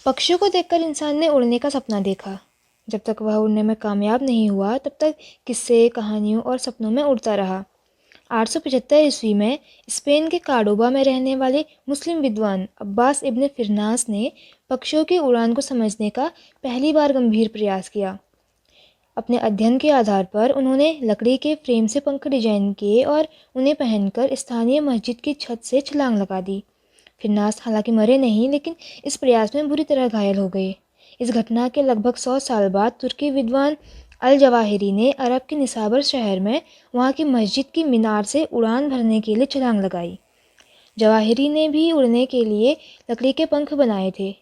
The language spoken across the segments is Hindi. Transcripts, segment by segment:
पक्षियों को देखकर इंसान ने उड़ने का सपना देखा। जब तक वह उड़ने में कामयाब नहीं हुआ तब तक किस्से, कहानियों और सपनों में उड़ता रहा। 875 ईस्वी में स्पेन के कार्डोबा में रहने वाले मुस्लिम विद्वान अब्बास इब्न फिरनास ने पक्षियों की उड़ान को समझने का पहली बार गंभीर प्रयास किया। अपने अध्ययन के आधार पर उन्होंने लकड़ी के फ्रेम से पंख डिजाइन किए और उन्हें पहनकर स्थानीय मस्जिद की छत से छलांग लगा दी। फिरनास हालांकि मरे नहीं, लेकिन इस प्रयास में बुरी तरह घायल हो गए। इस घटना के लगभग 100 साल बाद तुर्की विद्वान अल जवाहिरी ने अरब के निसाबर शहर में वहाँ की मस्जिद की मीनार से उड़ान भरने के लिए छलांग लगाई। जवाहिरी ने भी उड़ने के लिए लकड़ी के पंख बनाए थे।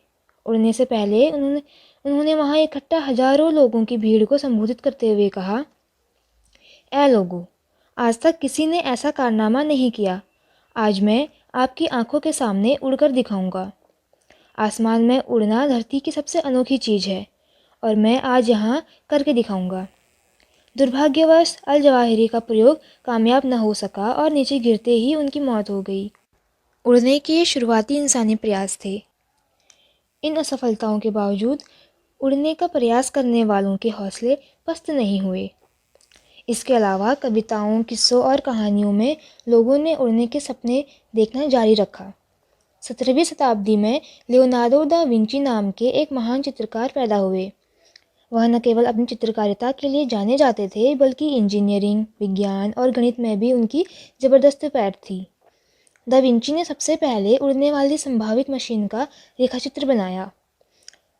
उड़ने से पहले उन्होंने उन्होंने वहाँ इकट्ठा हजारों लोगों की भीड़ को संबोधित करते हुए कहा, ऐ लोगों, आज तक किसी ने ऐसा कारनामा नहीं किया। आज मैं आपकी आंखों के सामने उड़कर दिखाऊंगा। आसमान में उड़ना धरती की सबसे अनोखी चीज़ है और मैं आज यहाँ करके दिखाऊंगा। दुर्भाग्यवश अल जवाहिरी का प्रयोग कामयाब न हो सका और नीचे गिरते ही उनकी मौत हो गई। उड़ने के ये शुरुआती इंसानी प्रयास थे। इन असफलताओं के बावजूद उड़ने का प्रयास करने वालों के हौसले पस्त नहीं हुए। इसके अलावा कविताओं, किस्सों और कहानियों में लोगों ने उड़ने के सपने देखना जारी रखा। 17वीं शताब्दी में लियोनार्डो दा विंची नाम के एक महान चित्रकार पैदा हुए। वह न केवल अपनी चित्रकारिता के लिए जाने जाते थे, बल्कि इंजीनियरिंग, विज्ञान और गणित में भी उनकी ज़बरदस्त पैठ थी। दा विंची ने सबसे पहले उड़ने वाली संभावित मशीन का रेखाचित्र बनाया।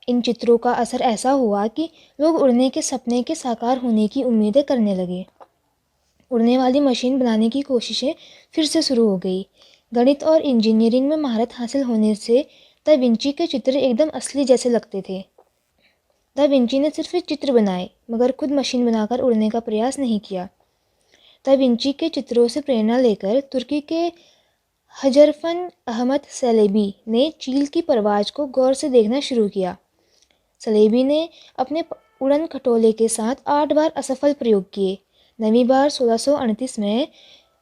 इन चित्रों का असर ऐसा हुआ कि लोग उड़ने के सपने के साकार होने की उम्मीदें करने लगे। उड़ने वाली मशीन बनाने की कोशिशें फिर से शुरू हो गई। गणित और इंजीनियरिंग में महारत हासिल होने से दा विंची के चित्र एकदम असली जैसे लगते थे। दा विंची ने सिर्फ चित्र बनाए, मगर खुद मशीन बनाकर उड़ने का प्रयास नहीं किया। दा विंची के चित्रों से प्रेरणा लेकर तुर्की के हजरफन अहमद सलेबी ने चील की परवाज को गौर से देखना शुरू किया। सलेबी ने अपने उड़न खटोले के साथ 8 बार असफल प्रयोग किए। 9वीं बार 1638 में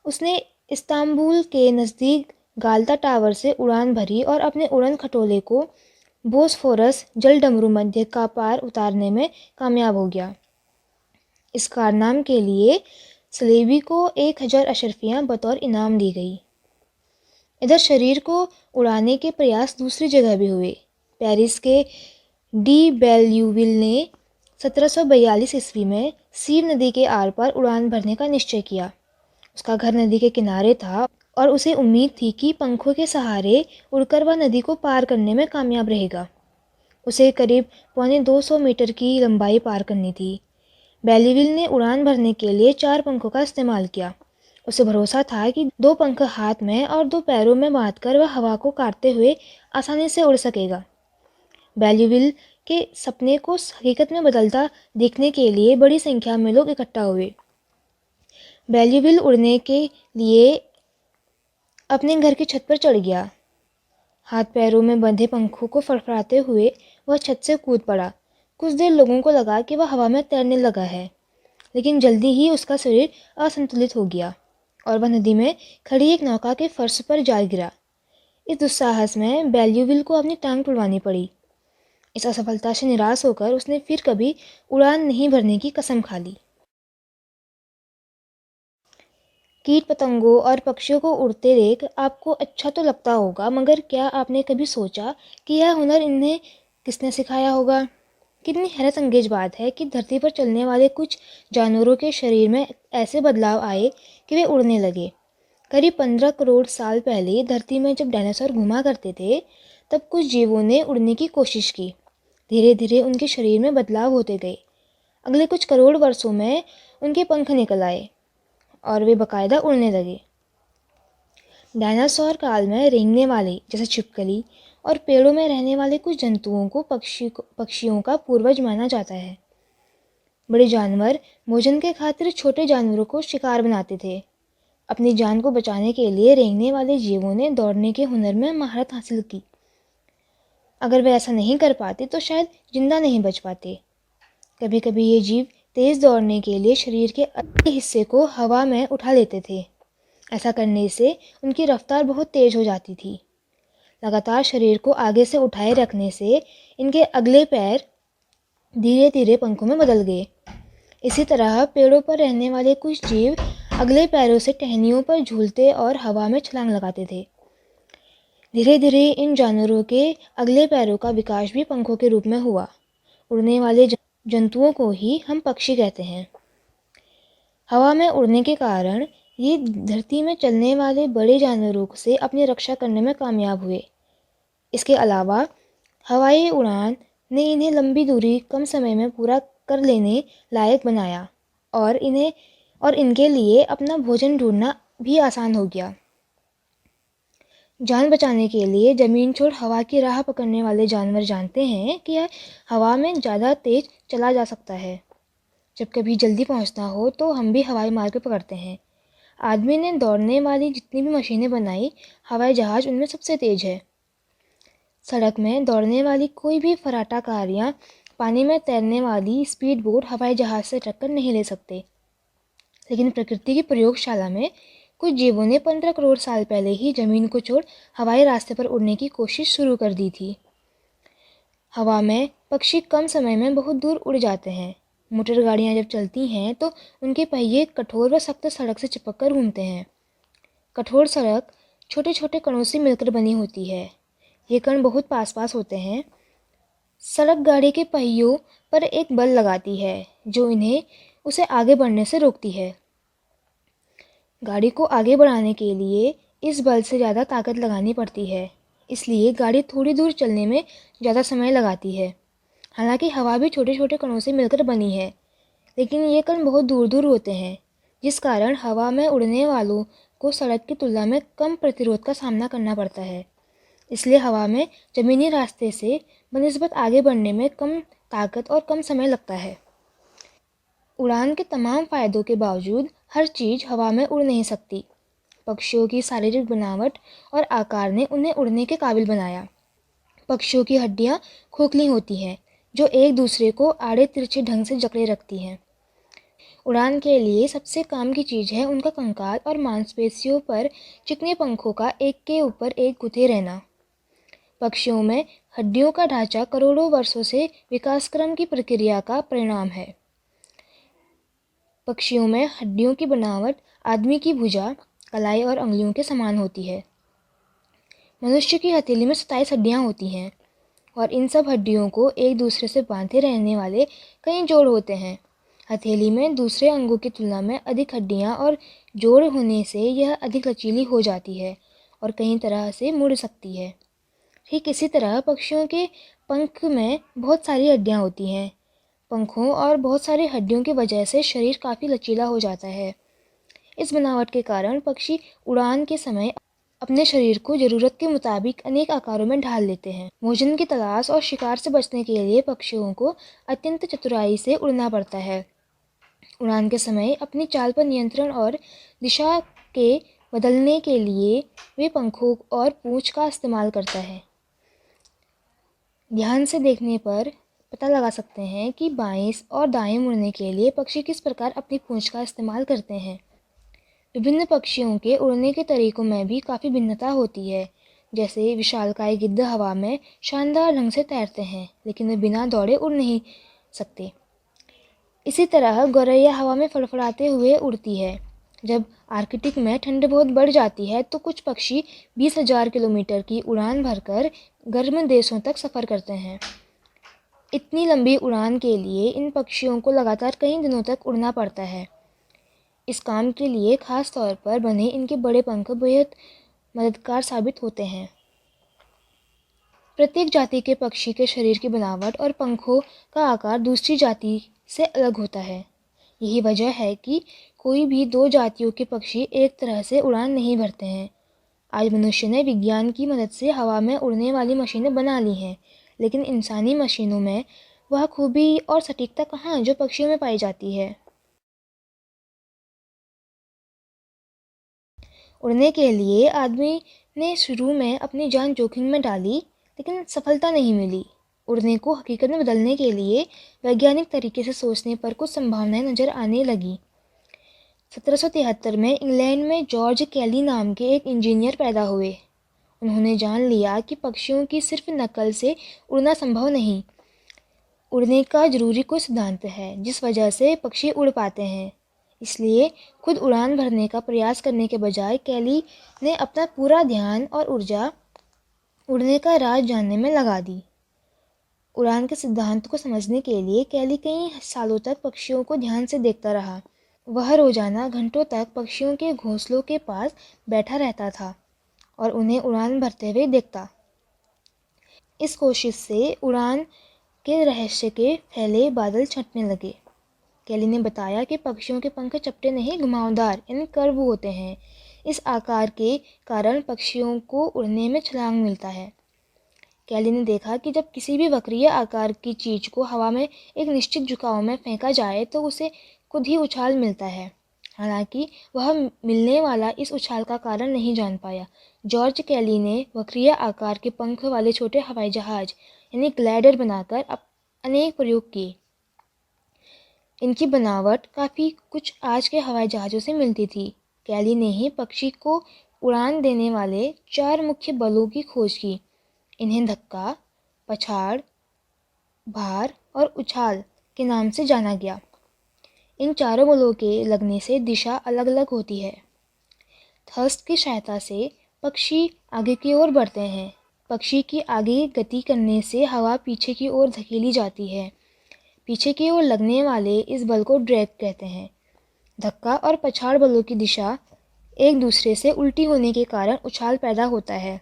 उसने इस्तांबुल के नज़दीक गाल्ता टावर से उड़ान भरी और अपने उड़न खटोले को बोस्फोरस जल डमरू मध्य का पार उतारने में कामयाब हो गया। इस कारनामे के लिए सलेबी को 1000 अशरफियाँ बतौर इनाम दी गई। इधर शरीर को उड़ाने के प्रयास दूसरी जगह भी हुए। पेरिस के डी बेल्यूविल ने 1742 ईस्वी में सीर नदी के आर पार उड़ान भरने का निश्चय किया। उसका घर नदी के किनारे था और उसे उम्मीद थी कि पंखों के सहारे उड़कर वह नदी को पार करने में कामयाब रहेगा। उसे करीब 250 मीटर की लंबाई पार करनी थी। बेल्यूविल ने उड़ान भरने के लिए 4 पंखों का इस्तेमाल किया। उसे भरोसा था कि 2 पंख हाथ में और 2 पैरों में बांधकर वह हवा को काटते हुए आसानी से उड़ सकेगा। बेल्यूविल के सपने को हकीकत में बदलता देखने के लिए बड़ी संख्या में लोग इकट्ठा हुए। बेल्यूविल उड़ने के लिए अपने घर की छत पर चढ़ गया। हाथ पैरों में बंधे पंखों को फड़फड़ाते हुए वह छत से कूद पड़ा। कुछ देर लोगों को लगा कि वह हवा में तैरने लगा है, लेकिन जल्दी ही उसका शरीर असंतुलित हो गया और वह नदी में खड़ी एक नौका के फर्श पर जा गिरा। इस दुस्साहस में बेल्यूविल को अपनी टांग तुड़वानी पड़ी। इस असफलता से निराश होकर उसने फिर कभी उड़ान नहीं भरने की कसम खा ली। कीट पतंगों और पक्षियों को उड़ते देख आपको अच्छा तो लगता होगा, मगर क्या आपने कभी सोचा कि यह हुनर इन्हें किसने सिखाया होगा? कितनी हैरत अंगेज बात है कि धरती पर चलने वाले कुछ जानवरों के शरीर में ऐसे बदलाव आए कि वे उड़ने लगे। करीब 15 करोड़ साल पहले धरती में जब डायनासोर घुमा करते थे, तब कुछ जीवों ने उड़ने की कोशिश की। धीरे धीरे उनके शरीर में बदलाव होते गए। अगले कुछ करोड़ वर्षों में उनके पंख निकल आए और वे बाकायदा उड़ने लगे। डायनासोर काल में रेंगने वाले जैसे छिपकली और पेड़ों में रहने वाले कुछ जंतुओं को पक्षियों का पूर्वज माना जाता है। बड़े जानवर भोजन के खातिर छोटे जानवरों को शिकार बनाते थे। अपनी जान को बचाने के लिए रेंगने वाले जीवों ने दौड़ने के हुनर में महारत हासिल की। अगर वे ऐसा नहीं कर पाते तो शायद जिंदा नहीं बच पाते। कभी कभी ये जीव तेज दौड़ने के लिए शरीर के अगले हिस्से को हवा में उठा लेते थे। ऐसा करने से उनकी रफ्तार बहुत तेज हो जाती थी। लगातार शरीर को आगे से उठाए रखने से इनके अगले पैर धीरे धीरे पंखों में बदल गए। इसी तरह पेड़ों पर रहने वाले कुछ जीव अगले पैरों से टहनियों पर झूलते और हवा में छलांग लगाते थे। धीरे धीरे इन जानवरों के अगले पैरों का विकास भी पंखों के रूप में हुआ। उड़ने वाले जंतुओं को ही हम पक्षी कहते हैं। हवा में उड़ने के कारण ये धरती में चलने वाले बड़े जानवरों से अपनी रक्षा करने में कामयाब हुए। इसके अलावा हवाई उड़ान ने इन्हें लंबी दूरी कम समय में पूरा कर लेने लायक बनाया और इनके लिए अपना भोजन ढूंढना भी आसान हो गया। जान बचाने के लिए ज़मीन छोड़ हवा की राह पकड़ने वाले जानवर जानते हैं कि हवा में ज़्यादा तेज चला जा सकता है। जब कभी जल्दी पहुंचना हो तो हम भी हवाई मार्ग पकड़ते हैं। आदमी ने दौड़ने वाली जितनी भी मशीनें बनाई, हवाई जहाज़ उनमें सबसे तेज है। सड़क में दौड़ने वाली कोई भी फर्राटा कार या पानी में तैरने वाली स्पीड बोट हवाई जहाज़ से टक्कर नहीं ले सकते। लेकिन प्रकृति की प्रयोगशाला में कुछ जीवों ने 15 करोड़ साल पहले ही ज़मीन को छोड़ हवाई रास्ते पर उड़ने की कोशिश शुरू कर दी थी। हवा में पक्षी कम समय में बहुत दूर उड़ जाते हैं। मोटर गाड़ियाँ जब चलती हैं तो उनके पहिए कठोर व सख्त सड़क से चिपक कर घूमते हैं। कठोर सड़क छोटे छोटे कणों से मिलकर बनी होती है। ये कण बहुत पास पास होते हैं। सड़क गाड़ी के पहियों पर एक बल लगाती है जो इन्हें उसे आगे बढ़ने से रोकती है। गाड़ी को आगे बढ़ाने के लिए इस बल से ज़्यादा ताकत लगानी पड़ती है, इसलिए गाड़ी थोड़ी दूर चलने में ज़्यादा समय लगाती है। हालांकि हवा भी छोटे छोटे कणों से मिलकर बनी है, लेकिन ये कण बहुत दूर दूर होते हैं, जिस कारण हवा में उड़ने वालों को सड़क की तुलना में कम प्रतिरोध का सामना करना पड़ता है। इसलिए हवा में ज़मीनी रास्ते से बनिस्बत आगे बढ़ने में कम ताकत और कम समय लगता है। उड़ान के तमाम फ़ायदों के बावजूद हर चीज़ हवा में उड़ नहीं सकती। पक्षियों की शारीरिक बनावट और आकार ने उन्हें उड़ने के काबिल बनाया। पक्षियों की हड्डियाँ खोखली होती हैं जो एक दूसरे को आड़े तिरछे ढंग से जकड़े रखती हैं। उड़ान के लिए सबसे काम की चीज़ है उनका कंकाल और मांसपेशियों पर चिकने पंखों का एक के ऊपर एक गुथे रहना। पक्षियों में हड्डियों का ढांचा करोड़ों वर्षों से विकासक्रम की प्रक्रिया का परिणाम है। पक्षियों में हड्डियों की बनावट आदमी की भुजा, कलाई और अंगुलियों के समान होती है। मनुष्य की हथेली में 27 हड्डियाँ होती हैं और इन सब हड्डियों को एक दूसरे से बांधे रहने वाले कई जोड़ होते हैं। हथेली में दूसरे अंगों की तुलना में अधिक हड्डियाँ और जोड़ होने से यह अधिक लचीली हो जाती है और कई तरह से मुड़ सकती है। ठीक इसी तरह पक्षियों के पंख में बहुत सारी हड्डियाँ होती हैं। पंखों और बहुत सारी हड्डियों की वजह से शरीर काफ़ी लचीला हो जाता है। इस बनावट के कारण पक्षी उड़ान के समय अपने शरीर को ज़रूरत के मुताबिक अनेक आकारों में ढाल लेते हैं। भोजन की तलाश और शिकार से बचने के लिए पक्षियों को अत्यंत चतुराई से उड़ना पड़ता है। उड़ान के समय अपनी चाल पर नियंत्रण और दिशा के बदलने के लिए वे पंखों और पूंछ का इस्तेमाल करता है। ध्यान से देखने पर पता लगा सकते हैं कि बाएं और दाएं मुड़ने के लिए पक्षी किस प्रकार अपनी पूंछ का इस्तेमाल करते हैं। विभिन्न पक्षियों के उड़ने के तरीकों में भी काफ़ी भिन्नता होती है। जैसे विशालकाय गिद्ध हवा में शानदार ढंग से तैरते हैं, लेकिन वे बिना दौड़े उड़ नहीं सकते। इसी तरह गौरैया हवा में फड़फड़ाते हुए उड़ती है। जब आर्कटिक में ठंड बहुत बढ़ जाती है तो कुछ पक्षी 20,000 किलोमीटर की उड़ान भरकर गर्म देशों तक सफ़र करते हैं। इतनी लंबी उड़ान के लिए इन पक्षियों को लगातार कई दिनों तक उड़ना पड़ता है। इस काम के लिए खास तौर पर बने इनके बड़े पंख बेहद मददगार साबित होते हैं। प्रत्येक जाति के पक्षी के शरीर की बनावट और पंखों का आकार दूसरी जाति से अलग होता है। यही वजह है कि कोई भी दो जातियों के पक्षी एक तरह से उड़ान नहीं भरते हैं। आज मनुष्य ने विज्ञान की मदद से हवा में उड़ने वाली मशीनें बना ली हैं, लेकिन इंसानी मशीनों में वह खूबी और सटीकता कहाँ जो पक्षियों में पाई जाती है। उड़ने के लिए आदमी ने शुरू में अपनी जान जोखिम में डाली, लेकिन सफलता नहीं मिली। उड़ने को हकीकत में बदलने के लिए वैज्ञानिक तरीके से सोचने पर कुछ संभावनाएं नज़र आने लगी। 1773 में इंग्लैंड में जॉर्ज कैली नाम के एक इंजीनियर पैदा हुए। उन्होंने जान लिया कि पक्षियों की सिर्फ नकल से उड़ना संभव नहीं, उड़ने का जरूरी कोई सिद्धांत है जिस वजह से पक्षी उड़ पाते हैं। इसलिए खुद उड़ान भरने का प्रयास करने के बजाय कैली ने अपना पूरा ध्यान और ऊर्जा उड़ने का राज जानने में लगा दी। उड़ान के सिद्धांत को समझने के लिए कैली कई सालों तक पक्षियों को ध्यान से देखता रहा। वह रोजाना घंटों तक पक्षियों के घोंसलों के पास बैठा रहता था और उन्हें उड़ान भरते हुए देखता। इस कोशिश से उड़ान के रहस्य के फैले बादल छंटने लगे। कैली ने बताया कि पक्षियों के पंख चपटे नहीं, घुमावदार यानी कर्व होते हैं। इस आकार के कारण पक्षियों को उड़ने में छलांग मिलता है। कैली ने देखा कि जब किसी भी वक्रीय आकार की चीज को हवा में एक निश्चित झुकाव में फेंका जाए तो उसे खुद ही उछाल मिलता है। हालांकि वह मिलने वाला इस उछाल का कारण नहीं जान पाया। जॉर्ज कैली ने वक्रीय आकार के पंख वाले छोटे हवाई जहाज यानी ग्लाइडर बनाकर अनेक प्रयोग किए। इनकी बनावट काफ़ी कुछ आज के हवाई जहाज़ों से मिलती थी। कैली ने ही पक्षी को उड़ान देने वाले 4 मुख्य बलों की खोज की। इन्हें धक्का, पछाड़, भार और उछाल के नाम से जाना गया। इन चारों बलों के लगने से दिशा अलग अलग होती है। थ्रस्ट की सहायता से पक्षी आगे की ओर बढ़ते हैं। पक्षी की आगे गति करने से हवा पीछे की ओर धकेली जाती है। पीछे की ओर लगने वाले इस बल को ड्रैग कहते हैं। धक्का और पछाड़ बलों की दिशा एक दूसरे से उल्टी होने के कारण उछाल पैदा होता है।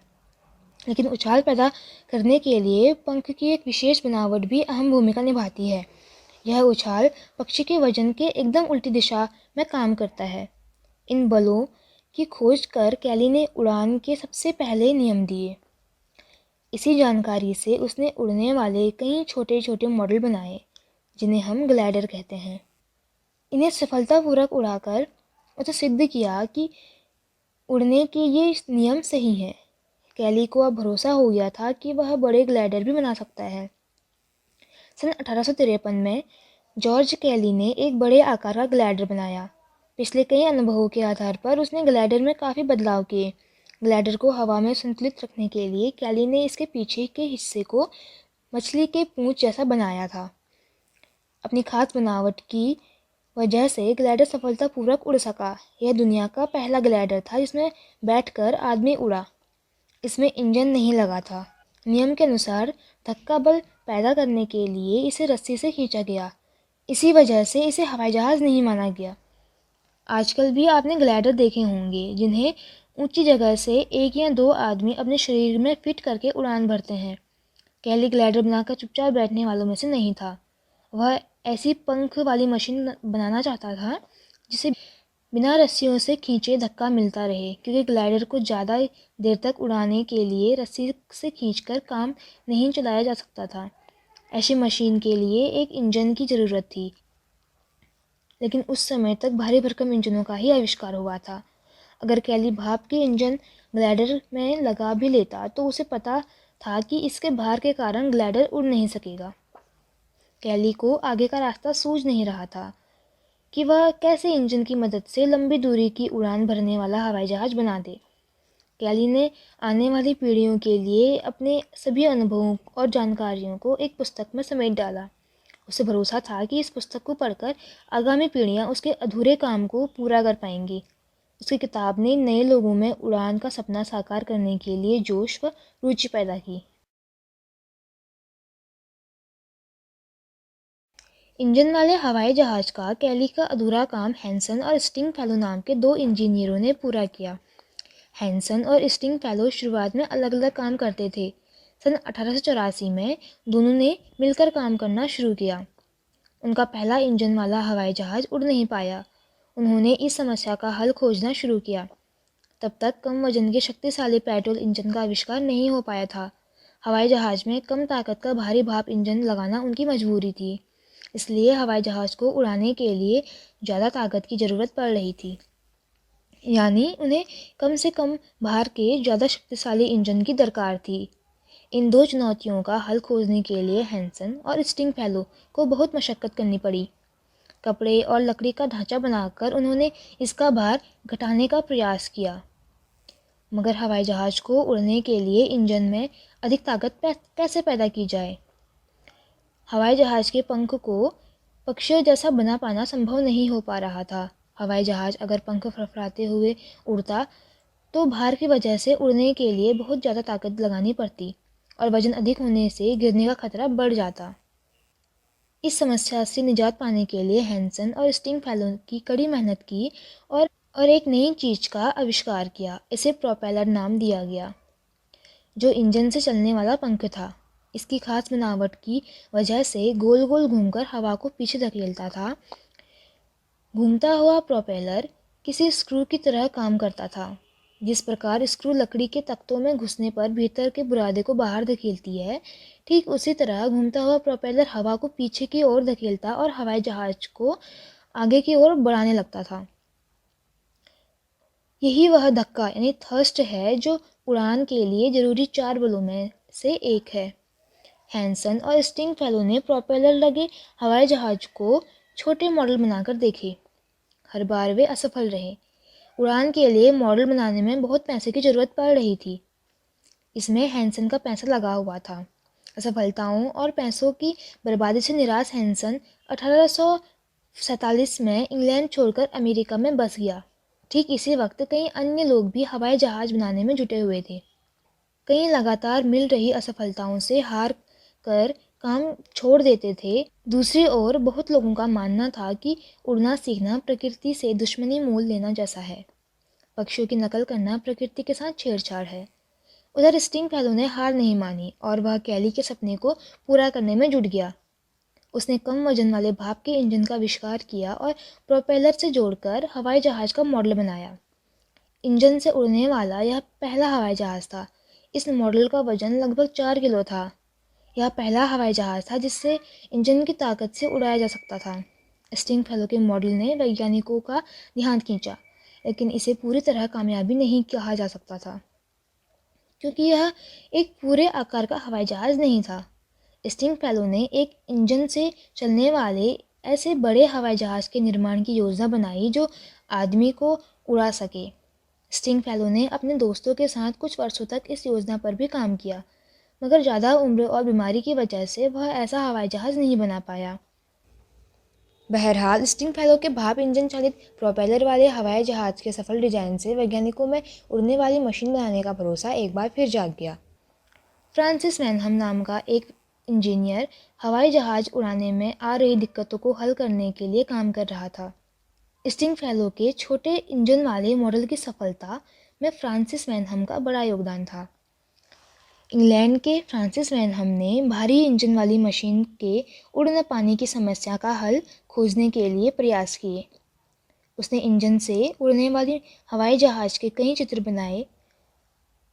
लेकिन उछाल पैदा करने के लिए पंख की एक विशेष बनावट भी अहम भूमिका निभाती है। यह उछाल पक्षी के वजन के एकदम उल्टी दिशा में काम करता है। इन बलों की खोज कर कैली ने उड़ान के सबसे पहले नियम दिए। इसी जानकारी से उसने उड़ने वाले कई छोटे छोटे मॉडल बनाए जिन्हें हम ग्लाइडर कहते हैं। इन्हें सफलतापूर्वक उड़ाकर उसे सिद्ध किया कि उड़ने के ये नियम सही हैं। कैली को अब भरोसा हो गया था कि वह बड़े ग्लाइडर भी बना सकता है। सन 1853 में जॉर्ज कैली ने एक बड़े आकार का ग्लाइडर बनाया। पिछले कई अनुभवों के आधार पर उसने ग्लाइडर में काफ़ी बदलाव किए। ग्लाइडर को हवा में संतुलित रखने के लिए कैली ने इसके पीछे के हिस्से को मछली के पूंछ जैसा बनाया था। अपनी खास बनावट की वजह से ग्लाइडर सफलतापूर्वक उड़ सका। यह दुनिया का पहला ग्लाइडर था जिसमें बैठकर आदमी उड़ा। इसमें इंजन नहीं लगा था। नियम के अनुसार धक्का बल पैदा करने के लिए इसे रस्सी से खींचा गया। इसी वजह से इसे हवाई जहाज़ नहीं माना गया। आजकल भी आपने ग्लाइडर देखे होंगे जिन्हें ऊंची जगह से 1 या 2 आदमी अपने शरीर में फिट करके उड़ान भरते हैं। कैली ग्लाइडर बनाकर चुपचाप बैठने वालों में से नहीं था। वह ऐसी पंख वाली मशीन बनाना चाहता था जिसे बिना रस्सियों से खींचे धक्का मिलता रहे, क्योंकि ग्लाइडर को ज़्यादा देर तक उड़ाने के लिए रस्सी से खींचकर काम नहीं चलाया जा सकता था। ऐसी मशीन के लिए एक इंजन की ज़रूरत थी, लेकिन उस समय तक भारी भरकम इंजनों का ही आविष्कार हुआ था। अगर कैली भाप के इंजन ग्लाइडर में लगा भी लेता तो उसे पता था कि इसके भार के कारण ग्लाइडर उड़ नहीं सकेगा। कैली को आगे का रास्ता सूझ नहीं रहा था कि वह कैसे इंजन की मदद से लंबी दूरी की उड़ान भरने वाला हवाई जहाज़ बना दे। कैली ने आने वाली पीढ़ियों के लिए अपने सभी अनुभवों और जानकारियों को एक पुस्तक में समेट डाला। उसे भरोसा था कि इस पुस्तक को पढ़कर आगामी पीढ़ियां उसके अधूरे काम को पूरा कर पाएंगी। उसकी किताब ने नए लोगों में उड़ान का सपना साकार करने के लिए जोश व रुचि पैदा की। इंजन वाले हवाई जहाज़ का कैली का अधूरा काम हैंसन और स्ट्रिंगफेलो नाम के 2 इंजीनियरों ने पूरा किया। हैंसन और स्ट्रिंगफेलो शुरुआत में अलग अलग काम करते थे। सन 1884 में दोनों ने मिलकर काम करना शुरू किया। उनका पहला इंजन वाला हवाई जहाज़ उड़ नहीं पाया। उन्होंने इस समस्या का हल खोजना शुरू किया। तब तक कम वजन के शक्तिशाली पेट्रोल इंजन का आविष्कार नहीं हो पाया था। हवाई जहाज़ में कम ताकत का भारी भाप इंजन लगाना उनकी मजबूरी थी। इसलिए हवाई जहाज़ को उड़ाने के लिए ज़्यादा ताकत की ज़रूरत पड़ रही थी, यानी उन्हें कम से कम भार के ज़्यादा शक्तिशाली इंजन की दरकार थी। इन 2 चुनौतियों का हल खोजने के लिए हैंसन और स्ट्रिंगफेलो को बहुत मशक्क़त करनी पड़ी। कपड़े और लकड़ी का ढांचा बनाकर उन्होंने इसका भार घटाने का प्रयास किया। मगर हवाई जहाज़ को उड़ने के लिए इंजन में अधिक ताकत कैसे पैदा की जाए? हवाई जहाज़ के पंख को पक्षियों जैसा बना पाना संभव नहीं हो पा रहा था। हवाई जहाज़ अगर पंख फड़फड़ाते हुए उड़ता तो भार की वजह से उड़ने के लिए बहुत ज़्यादा ताकत लगानी पड़ती और वजन अधिक होने से गिरने का खतरा बढ़ जाता। इस समस्या से निजात पाने के लिए हैंसन और स्टिंगफेलो की कड़ी मेहनत की और और एक नई चीज़ का आविष्कार किया। इसे प्रोपेलर नाम दिया गया, जो इंजन से चलने वाला पंख था। इसकी खास बनावट की वजह से गोल गोल घूमकर हवा को पीछे धकेलता था। घूमता हुआ प्रोपेलर किसी स्क्रू की तरह काम करता था। जिस प्रकार स्क्रू लकड़ी के तख्तों में घुसने पर भीतर के बुरादे को बाहर धकेलती है, ठीक उसी तरह घूमता हुआ प्रोपेलर हवा को पीछे की ओर धकेलता और हवाई जहाज को आगे की ओर बढ़ाने लगता था। यही वह धक्का यानी थ्रस्ट है जो उड़ान के लिए जरूरी 4 बलों में से एक है। हैंसन और स्टिंगफेलो ने प्रोपेलर लगे हवाई जहाज को छोटे मॉडल बनाकर देखे। हर बार वे असफल रहे। उड़ान के लिए मॉडल बनाने में बहुत पैसे की ज़रूरत पड़ रही थी। इसमें हैंसन का पैसा लगा हुआ था। असफलताओं और पैसों की बर्बादी से निराश हैंसन 1847 में इंग्लैंड छोड़कर अमेरिका में बस गया। ठीक इसी वक्त कई अन्य लोग भी हवाई जहाज़ बनाने में जुटे हुए थे। कई लगातार मिल रही असफलताओं से हार कर काम छोड़ देते थे। दूसरी ओर बहुत लोगों का मानना था कि उड़ना सीखना प्रकृति से दुश्मनी मोल लेना जैसा है। पक्षियों की नकल करना प्रकृति के साथ छेड़छाड़ है। उधर स्टिंगफेलो ने हार नहीं मानी और वह कैली के सपने को पूरा करने में जुट गया। उसने कम वजन वाले भाप के इंजन का आविष्कार किया और प्रोपेलर से जोड़कर हवाई जहाज़ का मॉडल बनाया। इंजन से उड़ने वाला यह पहला हवाई जहाज़ था। इस मॉडल का वजन लगभग 4 किलो था। यह पहला हवाई जहाज़ था जिससे इंजन की ताकत से उड़ाया जा सकता था। स्टिंगफेलो के मॉडल ने वैज्ञानिकों का ध्यान खींचा, लेकिन इसे पूरी तरह कामयाबी नहीं कहा जा सकता था, क्योंकि यह एक पूरे आकार का हवाई जहाज़ नहीं था। स्टिंगफेलो ने एक इंजन से चलने वाले ऐसे बड़े हवाई जहाज़ के निर्माण की योजना बनाई जो आदमी को उड़ा सके। स्टिंगफेलो ने अपने दोस्तों के साथ कुछ वर्षों तक इस योजना पर भी काम किया, मगर ज़्यादा उम्र और बीमारी की वजह से वह ऐसा हवाई जहाज़ नहीं बना पाया। बहरहाल स्टिंगफेलो के भाप इंजन चालित प्रोपेलर वाले हवाई जहाज़ के सफल डिजाइन से वैज्ञानिकों में उड़ने वाली मशीन बनाने का भरोसा एक बार फिर जाग गया। फ्रांसिस वैनहम नाम का एक इंजीनियर हवाई जहाज़ उड़ाने में आ रही दिक्कतों को हल करने के लिए काम कर रहा था। स्टिंगफेलो के छोटे इंजन वाले मॉडल की सफलता में फ्रांसिस वैनहम का बड़ा योगदान था। इंग्लैंड के फ्रांसिस वैनहम ने भारी इंजन वाली मशीन के उड़ न पाने की समस्या का हल खोजने के लिए प्रयास किए। उसने इंजन से उड़ने वाली हवाई जहाज़ के कई चित्र बनाए।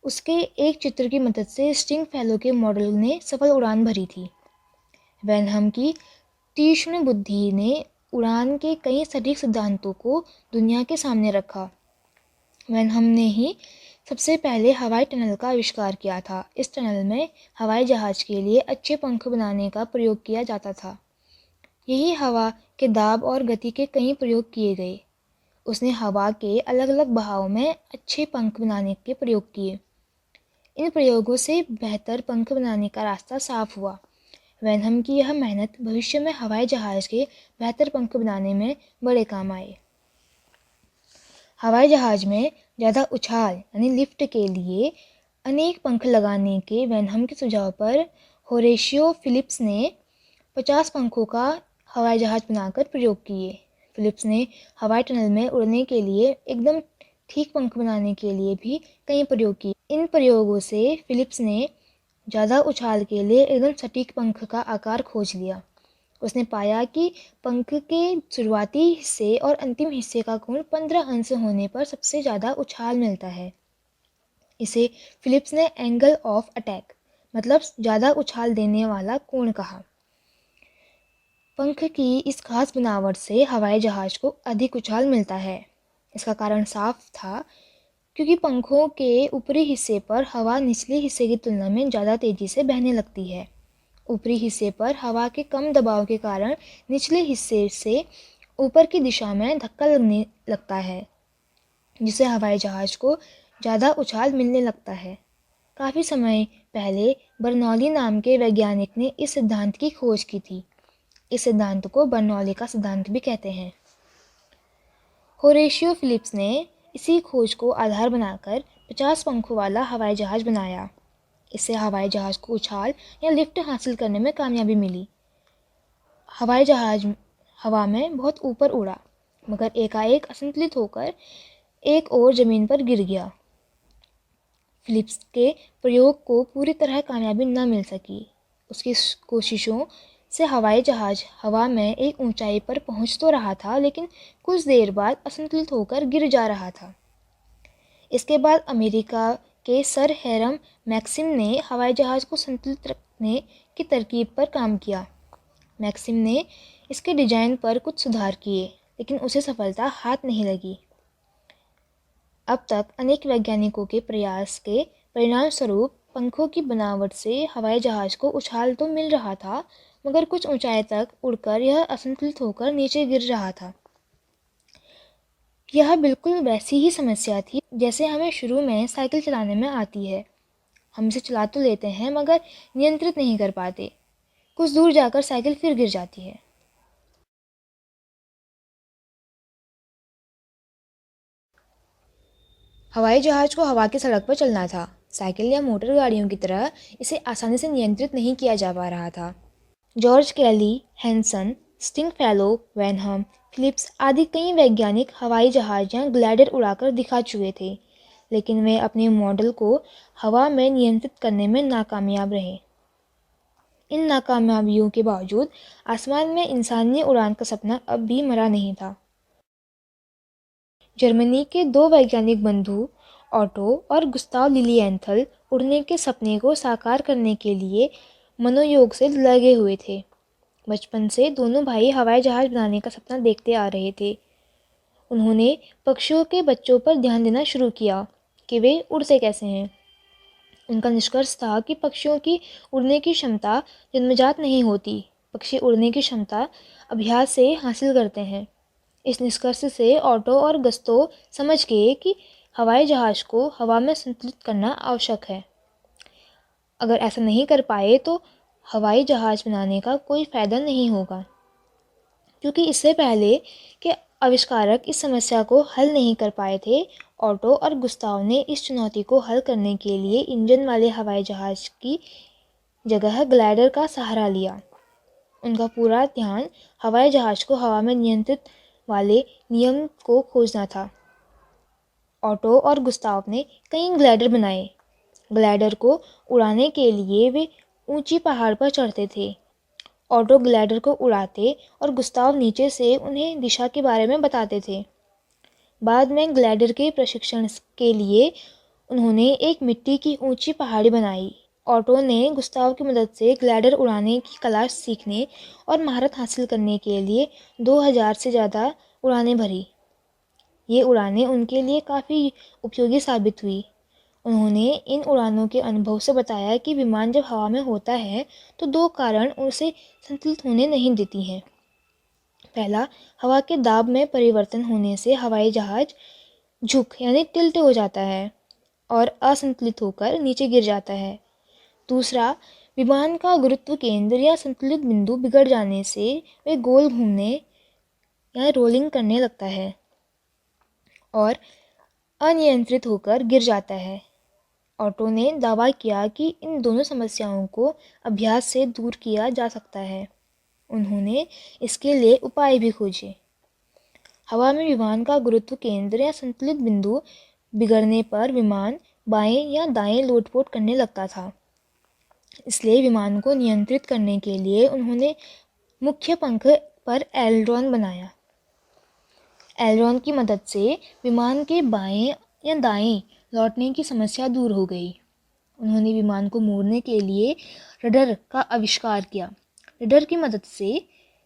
उसके एक चित्र की मदद से स्टिंगफेलो के मॉडल ने सफल उड़ान भरी थी। वैनहम की तीक्ष्ण बुद्धि ने उड़ान के कई सटीक सिद्धांतों को दुनिया के सामने रखा। वैनहम ने ही सबसे पहले हवाई टनल का आविष्कार किया था। इस टनल में हवाई जहाज़ के लिए अच्छे पंख बनाने का प्रयोग किया जाता था। यही हवा के दाब और गति के कई प्रयोग किए गए। उसने हवा के अलग अलग बहाव में अच्छे पंख बनाने के प्रयोग किए। इन प्रयोगों से बेहतर पंख बनाने का रास्ता साफ हुआ। वैनहम की यह मेहनत भविष्य में हवाई जहाज़ के बेहतर पंख बनाने में बड़े काम आए। हवाई जहाज़ में ज़्यादा उछाल यानी लिफ्ट के लिए अनेक पंख लगाने के वैनहम के सुझाव पर होरेशियो फिलिप्स ने 50 पंखों का हवाई जहाज़ बनाकर प्रयोग किए। फिलिप्स ने हवाई टनल में उड़ने के लिए एकदम ठीक पंख बनाने के लिए भी कई प्रयोग किए। इन प्रयोगों से फिलिप्स ने ज़्यादा उछाल के लिए एकदम सटीक पंख का आकार खोज लिया। उसने पाया कि पंख के शुरुआती हिस्से और अंतिम हिस्से का कोण 15 अंश होने पर सबसे ज़्यादा उछाल मिलता है। इसे फिलिप्स ने एंगल ऑफ अटैक मतलब ज़्यादा उछाल देने वाला कोण कहा। पंख की इस खास बनावट से हवाई जहाज़ को अधिक उछाल मिलता है। इसका कारण साफ था, क्योंकि पंखों के ऊपरी हिस्से पर हवा निचले हिस्से की तुलना में ज़्यादा तेज़ी से बहने लगती है। ऊपरी हिस्से पर हवा के कम दबाव के कारण निचले हिस्से से ऊपर की दिशा में धक्का लगने लगता है, जिससे हवाई जहाज़ को ज़्यादा उछाल मिलने लगता है। काफ़ी समय पहले बर्नौली नाम के वैज्ञानिक ने इस सिद्धांत की खोज की थी। इस सिद्धांत को बर्नौली का सिद्धांत भी कहते हैं। होरेशियो फिलिप्स ने इसी खोज को आधार बनाकर 50 पंखों वाला हवाई जहाज़ बनाया। इससे हवाई जहाज़ को उछाल या लिफ्ट हासिल करने में कामयाबी मिली। हवाई जहाज़ हवा में बहुत ऊपर उड़ा, मगर एकाएक असंतुलित होकर एक ओर ज़मीन पर गिर गया। फिलिप्स के प्रयोग को पूरी तरह कामयाबी न मिल सकी। उसकी कोशिशों से हवाई जहाज़ हवा में एक ऊंचाई पर पहुंच तो रहा था, लेकिन कुछ देर बाद असंतुलित होकर गिर जा रहा था। इसके बाद अमेरिका के सर हैरम मैक्सिम ने हवाई जहाज़ को संतुलित रखने की तरकीब पर काम किया। मैक्सिम ने इसके डिजाइन पर कुछ सुधार किए, लेकिन उसे सफलता हाथ नहीं लगी। अब तक अनेक वैज्ञानिकों के प्रयास के परिणाम स्वरूप पंखों की बनावट से हवाई जहाज को उछाल तो मिल रहा था, मगर कुछ ऊंचाई तक उड़कर यह असंतुलित होकर नीचे गिर रहा था। यह बिल्कुल वैसी ही समस्या थी जैसे हमें शुरू में साइकिल चलाने में आती है। हम इसे चला तो लेते हैं, मगर नियंत्रित नहीं कर पाते। कुछ दूर जाकर साइकिल फिर गिर जाती है। हवाई जहाज को हवा की सड़क पर चलना था। साइकिल या मोटर गाड़ियों की तरह इसे आसानी से नियंत्रित नहीं किया जा पा रहा था। जॉर्ज कैली, हैंसन, स्टिंगफेलो, वैनहम, फिलिप्स आदि कई वैज्ञानिक हवाई जहाज या ग्लाइडर उड़ाकर दिखा चुके थे, लेकिन वे अपने मॉडल को हवा में नियंत्रित करने में नाकामयाब रहे। इन नाकामयाबियों के बावजूद आसमान में इंसानी उड़ान का सपना अब भी मरा नहीं था। जर्मनी के दो वैज्ञानिक बंधु ऑटो और गुस्ताव लिलिएंथल उड़ने के सपने को साकार करने के लिए मनोयोग से लगे हुए थे। बचपन से दोनों भाई हवाई जहाज बनाने का सपना देखते आ रहे थे। उन्होंने पक्षियों के बच्चों पर ध्यान देना शुरू किया कि वे उड़ते कैसे हैं। उनका निष्कर्ष था कि पक्षियों की उड़ने की क्षमता जन्मजात नहीं होती, पक्षी उड़ने की क्षमता अभ्यास से हासिल करते हैं। इस निष्कर्ष से ऑटो और गस्तो समझ गए कि हवाई जहाज को हवा में संतुलित करना आवश्यक है। अगर ऐसा नहीं कर पाए तो हवाई जहाज बनाने का कोई फ़ायदा नहीं होगा। क्योंकि इससे पहले के आविष्कारक इस समस्या को हल नहीं कर पाए थे, ऑटो और गुस्ताव ने इस चुनौती को हल करने के लिए इंजन वाले हवाई जहाज की जगह ग्लाइडर का सहारा लिया। उनका पूरा ध्यान हवाई जहाज को हवा में नियंत्रित वाले नियम को खोजना था। ऑटो और गुस्ताव ने कई ग्लाइडर बनाए। ग्लाइडर को उड़ाने के लिए वे ऊंची पहाड़ पर चढ़ते थे। ऑटो ग्लाइडर को उड़ाते और गुस्ताव नीचे से उन्हें दिशा के बारे में बताते थे। बाद में ग्लाइडर के प्रशिक्षण के लिए उन्होंने एक मिट्टी की ऊंची पहाड़ी बनाई। ऑटो ने गुस्ताव की मदद से ग्लाइडर उड़ाने की कला सीखने और महारत हासिल करने के लिए 2000 से ज़्यादा उड़ानें भरी। ये उड़ानें उनके लिए काफ़ी उपयोगी साबित हुई। उन्होंने इन उड़ानों के अनुभव से बताया कि विमान जब हवा में होता है तो दो कारण उसे संतुलित होने नहीं देती हैं। पहला, हवा के दाब में परिवर्तन होने से हवाई जहाज झुक यानी टिल्ट हो जाता है और असंतुलित होकर नीचे गिर जाता है। दूसरा, विमान का गुरुत्व केंद्र या संतुलित बिंदु बिगड़ जाने से वे गोल घूमने या रोलिंग करने लगता है और अनियंत्रित होकर गिर जाता है। ऑटो ने दावा किया कि इन दोनों समस्याओं को अभ्यास से दूर किया जा सकता है। उन्होंने इसके लिए उपाय भी खोजे। हवा में विमान का गुरुत्व केंद्र या संतुलित बिंदु बिगड़ने पर विमान बाएं या दाएं लोटपोट करने लगता था। इसलिए विमान को नियंत्रित करने के लिए उन्होंने मुख्य पंख पर एलरॉन बनाया। एलरॉन की मदद से विमान के बाएं या दाएं लौटने की समस्या दूर हो गई। उन्होंने विमान को मोड़ने के लिए रडर का आविष्कार किया। रडर की मदद से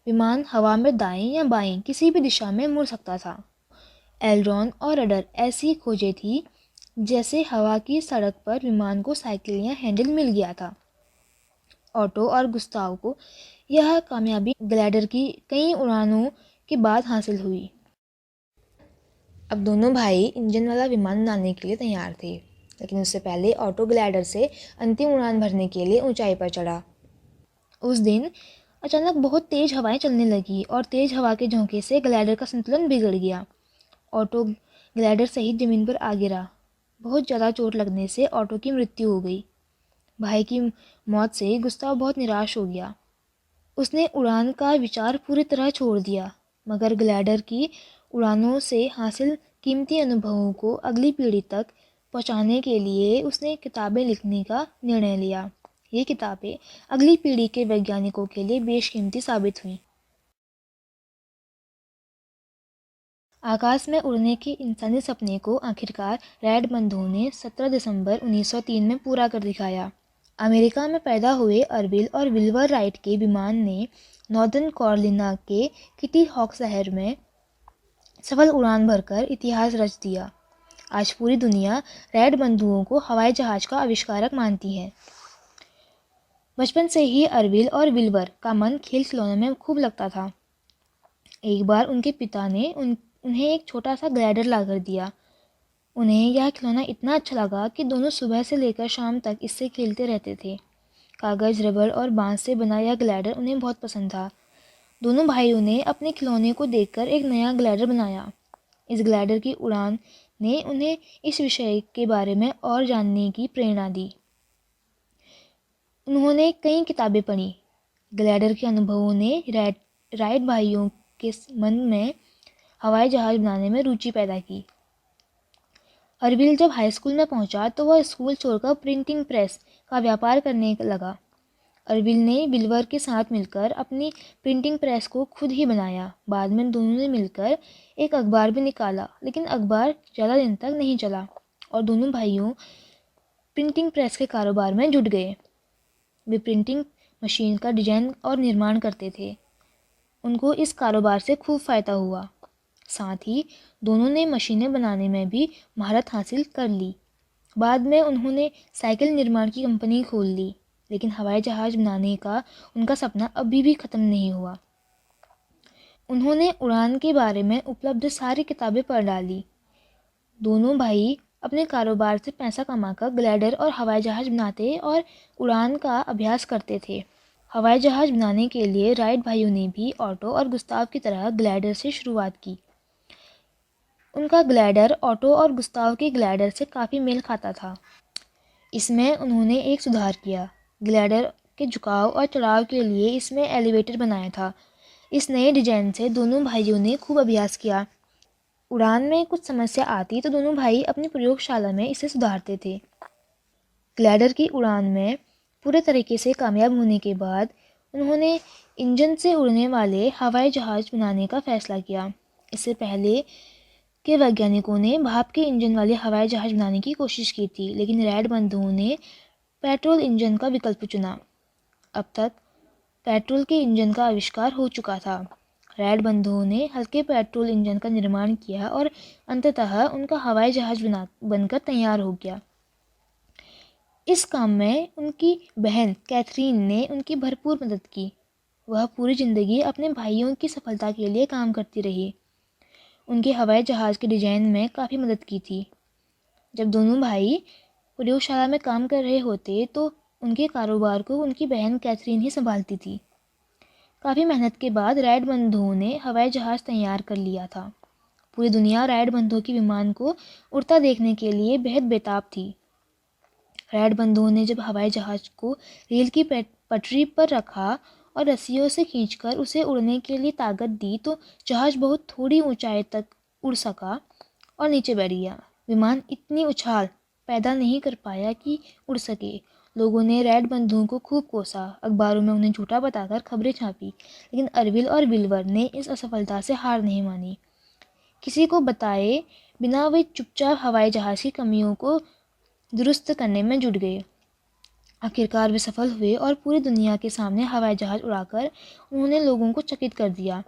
विमान हवा में दाएं या बाएं किसी भी दिशा में मुड़ सकता था। एलरॉन और रडर ऐसी खोजें थी जैसे हवा की सड़क पर विमान को साइकिल या हैंडल मिल गया था। ऑटो और गुस्ताव को यह कामयाबी ग्लाइडर की कई उड़ानों के बाद हासिल हुई। अब दोनों भाई इंजन वाला विमान उड़ाने के लिए तैयार थे, लेकिन उससे पहले ऑटो ग्लाइडर से अंतिम उड़ान भरने के लिए ऊंचाई पर चढ़ा। उस दिन अचानक बहुत तेज हवाएं चलने लगी और तेज हवा के झोंके से ग्लाइडर का संतुलन बिगड़ गया। ऑटो ग्लाइडर सहित जमीन पर आ गिरा। बहुत ज़्यादा चोट लगने से ऑटो की मृत्यु हो गई। भाई की मौत से गुस्ताव बहुत निराश हो गया। उसने उड़ान का विचार पूरी तरह छोड़ दिया, मगर ग्लाइडर की उड़ानों से हासिल कीमती अनुभवों को अगली पीढ़ी तक पहुंचाने के लिए उसने किताबें लिखने का निर्णय लिया। ये किताबें अगली पीढ़ी के वैज्ञानिकों के लिए बेशकीमती साबित हुईं। आकाश में उड़ने के इंसानी सपने को आखिरकार राइट बंधुओं ने 17 दिसंबर 1903 में पूरा कर दिखाया। अमेरिका में पैदा हुए अर्विल और विल्वर राइट के विमान ने नॉर्दर्न कैरोलिना के किटी हॉक शहर में सफल उड़ान भरकर इतिहास रच दिया। आज पूरी दुनिया राइट बंधुओं को हवाई जहाज का आविष्कारक मानती है। बचपन से ही अर्विल और विल्वर का मन खेल खिलौनों में खूब लगता था। एक बार उनके पिता ने उन्हें एक छोटा सा ग्लाइडर लाकर दिया। उन्हें यह खिलौना इतना अच्छा लगा कि दोनों सुबह से लेकर शाम तक इससे खेलते रहते थे। कागज़, रबड़ और बांस से बना यह ग्लाइडर उन्हें बहुत पसंद था। दोनों भाइयों ने अपने खिलौने को देखकर एक नया ग्लाइडर बनाया। इस ग्लाइडर की उड़ान ने उन्हें इस विषय के बारे में और जानने की प्रेरणा दी। उन्होंने कई किताबें पढ़ी। ग्लाइडर के अनुभवों ने राइट भाइयों के मन में हवाई जहाज बनाने में रुचि पैदा की। अर्विल जब हाई स्कूल में पहुंचा तो वह स्कूल छोड़कर प्रिंटिंग प्रेस का व्यापार करने लगा। अर्विल ने विल्वर के साथ मिलकर अपनी प्रिंटिंग प्रेस को खुद ही बनाया। बाद में दोनों ने मिलकर एक अखबार भी निकाला, लेकिन अखबार ज़्यादा दिन तक नहीं चला और दोनों भाइयों प्रिंटिंग प्रेस के कारोबार में जुट गए। वे प्रिंटिंग मशीन का डिजाइन और निर्माण करते थे। उनको इस कारोबार से खूब फ़ायदा हुआ। साथ ही दोनों ने मशीनें बनाने में भी महारत हासिल कर ली। बाद में उन्होंने साइकिल निर्माण की कंपनी खोल ली, लेकिन हवाई जहाज़ बनाने का उनका सपना अभी भी ख़त्म नहीं हुआ। उन्होंने उड़ान के बारे में उपलब्ध सारी किताबें पढ़ डाली। दोनों भाई अपने कारोबार से पैसा कमाकर ग्लाइडर और हवाई जहाज़ बनाते और उड़ान का अभ्यास करते थे। हवाई जहाज़ बनाने के लिए राइट भाइयों ने भी ऑटो और गुस्ताव की तरह ग्लाइडर से शुरुआत की। उनका ग्लाइडर ऑटो और गुस्ताव के ग्लाइडर से काफ़ी मेल खाता था। इसमें उन्होंने एक सुधार किया। ग्लाइडर के झुकाव और चढ़ाव के लिए इसमें एलिवेटर बनाया था। इस नए डिजाइन से दोनों भाइयों ने खूब अभ्यास किया। उड़ान में कुछ समस्या आती तो दोनों भाई अपनी प्रयोगशाला में इसे सुधारते थे। ग्लाइडर की उड़ान में पूरे तरीके से कामयाब होने के बाद उन्होंने इंजन से उड़ने वाले हवाई जहाज़ बनाने का फैसला किया। इससे पहले के वैज्ञानिकों ने भाप के इंजन वाले हवाई जहाज़ बनाने की कोशिश की थी, लेकिन राइट बंधुओं ने पेट्रोल इंजन का विकल्प चुना। अब तक पेट्रोल के इंजन का आविष्कार हो चुका था। राइट बंधुओं ने हल्के पेट्रोल इंजन का निर्माण किया और अंततः उनका हवाई जहाज़ बनकर तैयार हो गया। इस काम में उनकी बहन कैथरीन ने उनकी भरपूर मदद की। वह पूरी ज़िंदगी अपने भाइयों की सफलता के लिए काम करती रही। उनके हवाई जहाज़ के डिज़ाइन में काफ़ी मदद की थी। जब दोनों भाई प्रयोगशाला में काम कर रहे होते तो उनके कारोबार को उनकी बहन कैथरीन ही संभालती थी। काफ़ी मेहनत के बाद राइट बंधुओं ने हवाई जहाज़ तैयार कर लिया था। पूरी दुनिया राइट बंधुओं के विमान को उड़ता देखने के लिए बेहद बेताब थी। राइट बंधुओं ने जब हवाई जहाज़ को रेल की पटरी पर रखा और रस्सियों से खींचकर उसे उड़ने के लिए ताकत दी तो जहाज़ बहुत थोड़ी ऊंचाई तक उड़ सका और नीचे बैठ गया। विमान इतनी उछाल पैदा नहीं कर पाया कि उड़ सके। लोगों ने राइट बंधुओं को खूब कोसा, अखबारों में उन्हें झूठा बताकर खबरें छापी, लेकिन अर्विल और विल्वर ने इस असफलता से हार नहीं मानी। किसी को बताए बिना वे चुपचाप हवाई जहाज़ की कमियों को दुरुस्त करने में जुट गए। आखिरकार वे सफल हुए और पूरी दुनिया के सामने हवाई जहाज़ उड़ाकर उन्होंने लोगों को चकित कर दिया।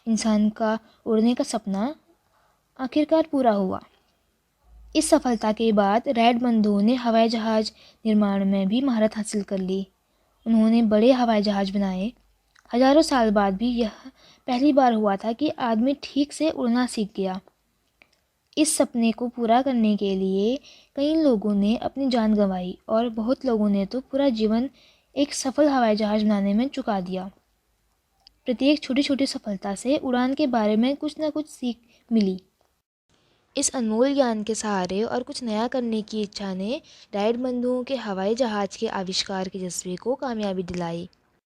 इंसान का उड़ने का सपना आखिरकार पूरा हुआ। इस सफलता के बाद राइट बंधुओं ने हवाई जहाज़ निर्माण में भी महारत हासिल कर ली। उन्होंने बड़े हवाई जहाज़ बनाए। हजारों साल बाद भी यह पहली बार हुआ था कि आदमी ठीक से उड़ना सीख गया। इस सपने को पूरा करने के लिए कई लोगों ने अपनी जान गंवाई और बहुत लोगों ने तो पूरा जीवन एक सफल हवाई जहाज़ बनाने में चुका दिया। प्रत्येक छोटी छोटी सफलता से उड़ान के बारे में कुछ ना कुछ सीख मिली। इस अनमोल ज्ञान के सहारे और कुछ नया करने की इच्छा ने राइट बंधुओं के हवाई जहाज़ के आविष्कार के जज्बे को कामयाबी दिलाई।